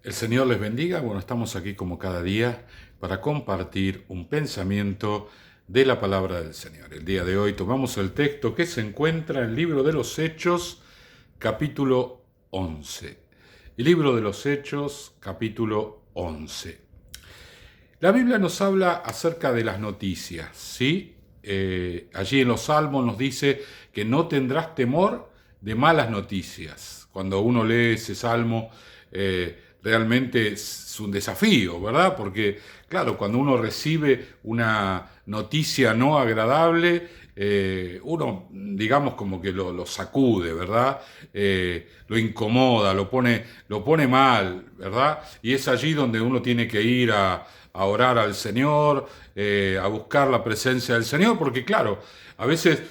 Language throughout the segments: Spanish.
El Señor les bendiga. Bueno, estamos aquí como cada día para compartir un pensamiento de la palabra del Señor. El día de hoy tomamos el texto que se encuentra en el libro de los Hechos, capítulo 11. El libro de los Hechos, capítulo 11. La Biblia nos habla acerca de las noticias, ¿sí? Allí en los Salmos nos dice que no tendrás temor de malas noticias. Cuando uno lee ese salmo, realmente es un desafío, ¿verdad? Porque, claro, cuando uno recibe una noticia no agradable, uno, digamos, como que lo sacude, ¿verdad? Lo incomoda, lo pone mal, ¿verdad? Y es allí donde uno tiene que ir a orar al Señor, a buscar la presencia del Señor, porque, claro, a veces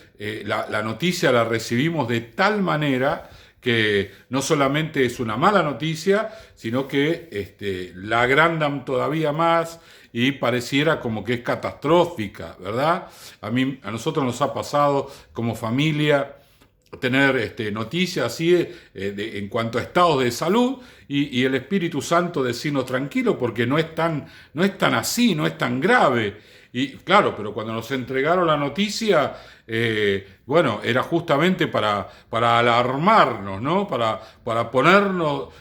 la noticia la recibimos de tal manera que no solamente es una mala noticia, sino que la agrandan todavía más y pareciera como que es catastrófica, ¿verdad? A nosotros nos ha pasado como familia tener noticias así en cuanto a estados de salud y el Espíritu Santo decirnos tranquilo porque no es tan así, no es tan grave. Y claro, pero cuando nos entregaron la noticia, bueno, era justamente para alarmarnos, ¿no? Para ponernos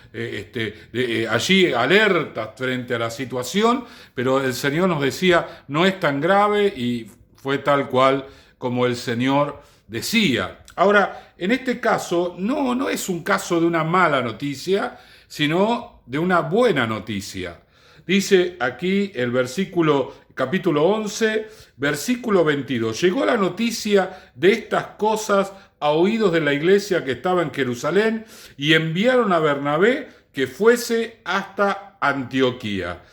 allí alertas frente a la situación, pero el Señor nos decía, no es tan grave y fue tal cual como el Señor decía. Ahora, en este caso, no es un caso de una mala noticia, sino de una buena noticia. Dice aquí el capítulo 11, versículo 22. Llegó la noticia de estas cosas a oídos de la iglesia que estaba en Jerusalén y enviaron a Bernabé que fuese hasta Antioquía.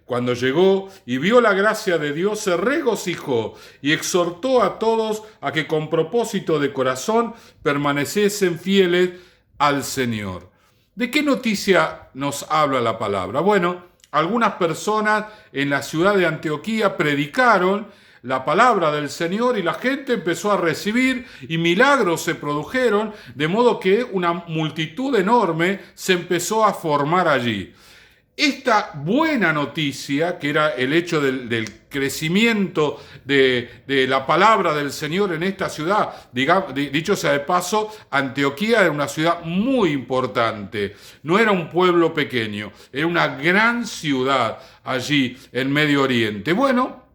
Cuando llegó y vio la gracia de Dios, se regocijó y exhortó a todos a que con propósito de corazón permaneciesen fieles al Señor. ¿De qué noticia nos habla la palabra? Bueno, algunas personas en la ciudad de Antioquía predicaron la palabra del Señor y la gente empezó a recibir y milagros se produjeron, de modo que una multitud enorme se empezó a formar allí. Esta buena noticia, que era el hecho del crecimiento de la palabra del Señor en esta ciudad, dicho sea de paso, Antioquía era una ciudad muy importante, no era un pueblo pequeño, era una gran ciudad allí en Medio Oriente. Bueno,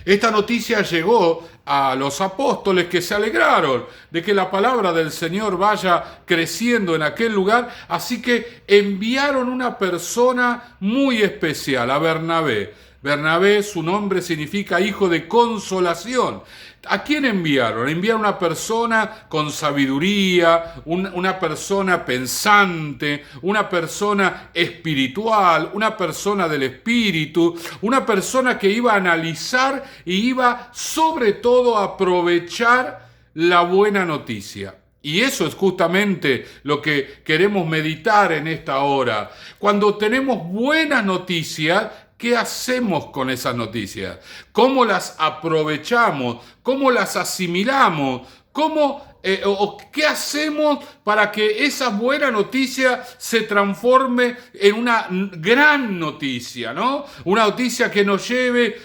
esta noticia llegó a los apóstoles que se alegraron de que la palabra del Señor vaya creciendo en aquel lugar, así que enviaron una persona muy especial, a Bernabé. Bernabé, su nombre significa hijo de consolación. ¿A quién enviaron? Enviaron una persona con sabiduría, una persona pensante, una persona espiritual, una persona del espíritu, una persona que iba a analizar y iba sobre todo a aprovechar la buena noticia. Y eso es justamente lo que queremos meditar en esta hora. Cuando tenemos buenas noticias, ¿qué hacemos con esas noticias? ¿Cómo las aprovechamos? ¿Cómo las asimilamos? ¿Qué hacemos para que esa buena noticia se transforme en una gran noticia, ¿no? Una noticia que nos lleve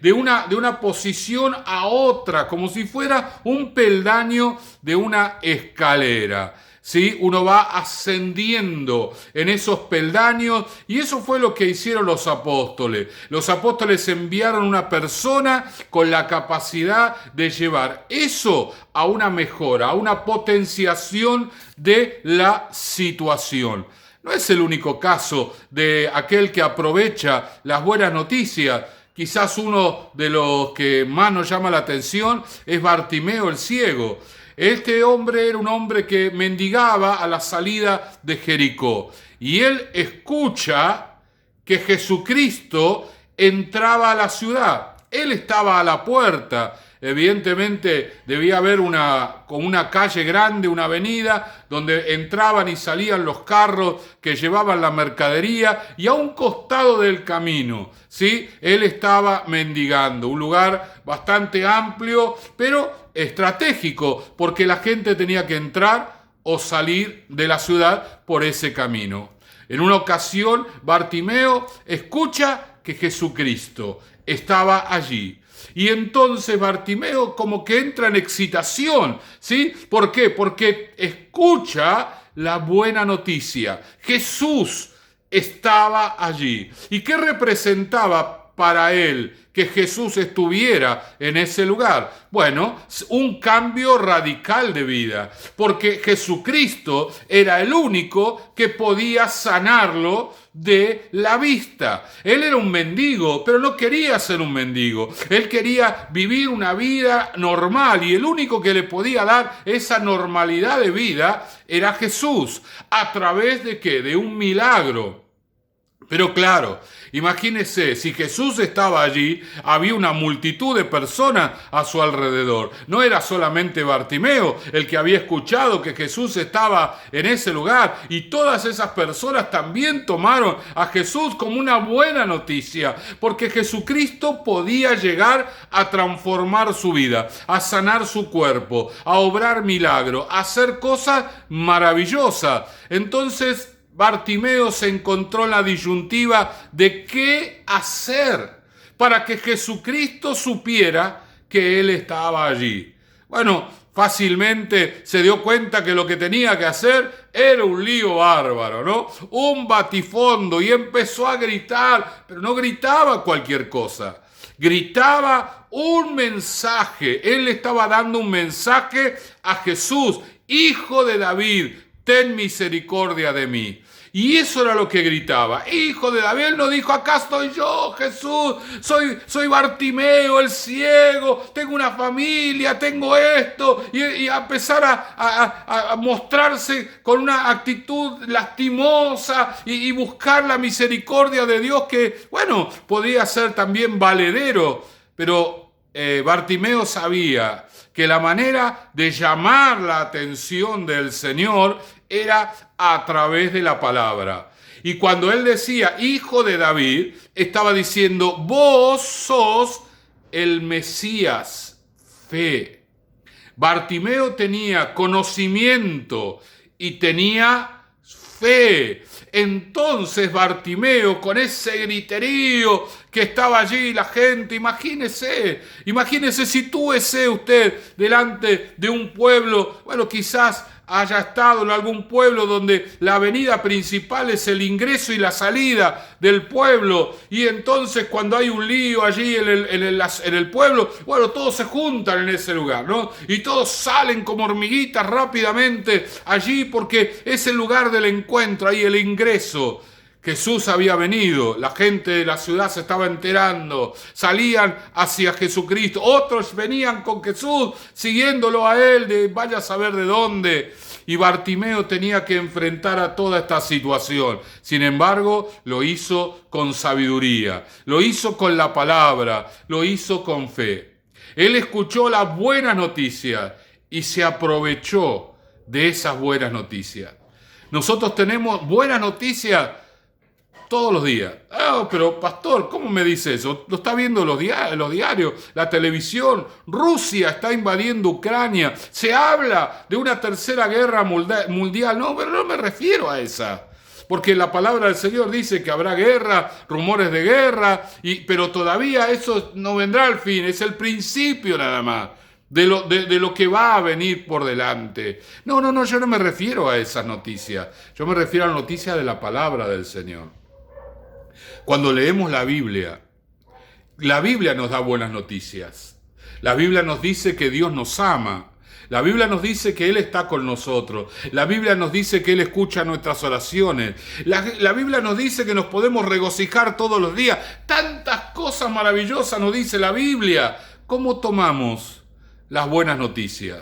de una posición a otra, como si fuera un peldaño de una escalera. ¿Sí? Uno va ascendiendo en esos peldaños y eso fue lo que hicieron los apóstoles. Los apóstoles enviaron una persona con la capacidad de llevar eso a una mejora, a una potenciación de la situación. No es el único caso de aquel que aprovecha las buenas noticias. Quizás uno de los que más nos llama la atención es Bartimeo el ciego. Este hombre era un hombre que mendigaba a la salida de Jericó. Y él escucha que Jesucristo entraba a la ciudad. Él estaba a la puerta. Evidentemente debía haber como una calle grande, una avenida, donde entraban y salían los carros que llevaban la mercadería, y a un costado del camino, ¿sí? Él estaba mendigando, un lugar bastante amplio, pero estratégico, porque la gente tenía que entrar o salir de la ciudad por ese camino. En una ocasión, Bartimeo escucha que Jesucristo estaba allí. Y entonces Bartimeo como que entra en excitación, ¿sí? ¿Por qué? Porque escucha la buena noticia. Jesús estaba allí. ¿Y qué representaba para él que Jesús estuviera en ese lugar? Bueno, un cambio radical de vida, porque Jesucristo era el único que podía sanarlo de la vista. Él era un mendigo, pero no quería ser un mendigo. Él quería vivir una vida normal y el único que le podía dar esa normalidad de vida era Jesús. ¿A través de qué? De un milagro. Pero claro, imagínese, si Jesús estaba allí, había una multitud de personas a su alrededor. No era solamente Bartimeo el que había escuchado que Jesús estaba en ese lugar, y todas esas personas también tomaron a Jesús como una buena noticia, porque Jesucristo podía llegar a transformar su vida, a sanar su cuerpo, a obrar milagros, a hacer cosas maravillosas. Entonces, Bartimeo se encontró en la disyuntiva de qué hacer para que Jesucristo supiera que él estaba allí. Bueno, fácilmente se dio cuenta que lo que tenía que hacer era un lío bárbaro, ¿no? Un batifondo, y empezó a gritar, pero no gritaba cualquier cosa. Gritaba un mensaje. Él le estaba dando un mensaje a Jesús: Hijo de David, ten misericordia de mí. Y eso era lo que gritaba: Hijo de David. Él no dijo: acá estoy yo, Jesús, soy Bartimeo, el ciego, tengo una familia, tengo esto, y a empezar a mostrarse con una actitud lastimosa y buscar la misericordia de Dios, que, bueno, podía ser también valedero. Pero Bartimeo sabía que la manera de llamar la atención del Señor era a través de la palabra. Y cuando él decía Hijo de David, estaba diciendo: vos sos el Mesías. Fe. Bartimeo tenía conocimiento y tenía fe. Entonces Bartimeo, con ese griterío que estaba allí, la gente, imagínese si tuviese usted delante de un pueblo, bueno, quizás haya estado en algún pueblo donde la avenida principal es el ingreso y la salida del pueblo, y entonces cuando hay un lío allí en el pueblo, bueno, todos se juntan en ese lugar, ¿no? Y todos salen como hormiguitas rápidamente allí, porque es el lugar del encuentro, ahí el ingreso. Jesús había venido, la gente de la ciudad se estaba enterando, salían hacia Jesucristo, otros venían con Jesús, siguiéndolo a él, de vaya a saber de dónde. Y Bartimeo tenía que enfrentar a toda esta situación. Sin embargo, lo hizo con sabiduría, lo hizo con la palabra, lo hizo con fe. Él escuchó las buenas noticias y se aprovechó de esas buenas noticias. Nosotros tenemos buenas noticias todos los días. Pero pastor, ¿cómo me dice eso? Lo está viendo los diarios, la televisión. Rusia está invadiendo Ucrania. Se habla de una tercera guerra mundial. No, pero no me refiero a esa. Porque la palabra del Señor dice que habrá guerra, rumores de guerra, pero todavía eso no vendrá al fin. Es el principio nada más de lo que va a venir por delante. No, yo no me refiero a esas noticias. Yo me refiero a la noticia de la palabra del Señor. Cuando leemos la Biblia nos da buenas noticias. La Biblia nos dice que Dios nos ama. La Biblia nos dice que Él está con nosotros. La Biblia nos dice que Él escucha nuestras oraciones. La Biblia nos dice que nos podemos regocijar todos los días. Tantas cosas maravillosas nos dice la Biblia. ¿Cómo tomamos las buenas noticias?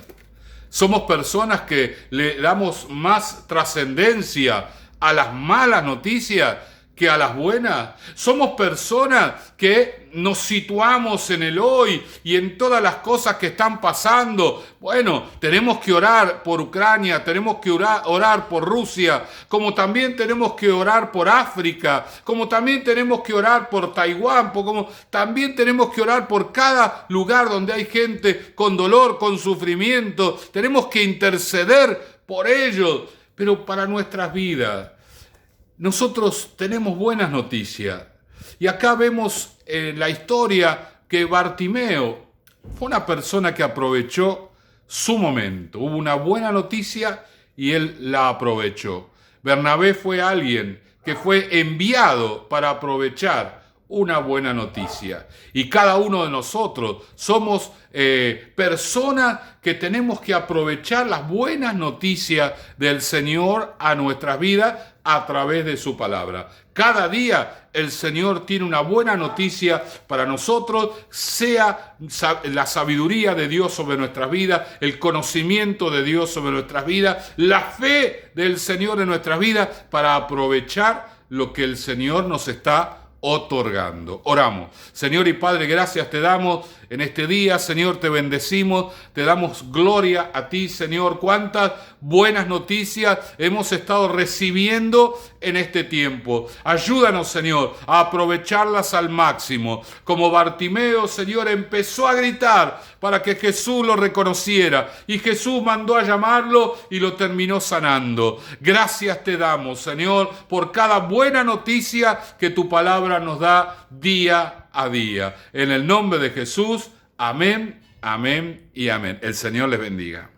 Somos personas que le damos más trascendencia a las malas noticias que a las buenas. Somos personas que nos situamos en el hoy y en todas las cosas que están pasando. Bueno, tenemos que orar por Ucrania, tenemos que orar por Rusia, como también tenemos que orar por África, como también tenemos que orar por Taiwán, como también tenemos que orar por cada lugar donde hay gente con dolor, con sufrimiento. Tenemos que interceder por ellos. Pero para nuestras vidas, nosotros tenemos buenas noticias. Y acá vemos en la historia que Bartimeo fue una persona que aprovechó su momento. Hubo una buena noticia y él la aprovechó. Bernabé fue alguien que fue enviado para aprovechar una buena noticia. Y cada uno de nosotros somos personas que tenemos que aprovechar las buenas noticias del Señor a nuestras vidas a través de su palabra. Cada día el Señor tiene una buena noticia para nosotros, sea la sabiduría de Dios sobre nuestras vidas, el conocimiento de Dios sobre nuestras vidas, la fe del Señor en nuestras vidas para aprovechar lo que el Señor nos está otorgando. Oramos. Señor y Padre, gracias te damos en este día. Señor, te bendecimos, te damos gloria a ti, Señor. Cuántas buenas noticias hemos estado recibiendo en este tiempo. Ayúdanos, Señor, a aprovecharlas al máximo. Como Bartimeo, Señor, empezó a gritar para que Jesús lo reconociera y Jesús mandó a llamarlo y lo terminó sanando. Gracias te damos, Señor, por cada buena noticia que tu palabra nos da día a día. En el nombre de Jesús, amén, amén y amén. El Señor les bendiga.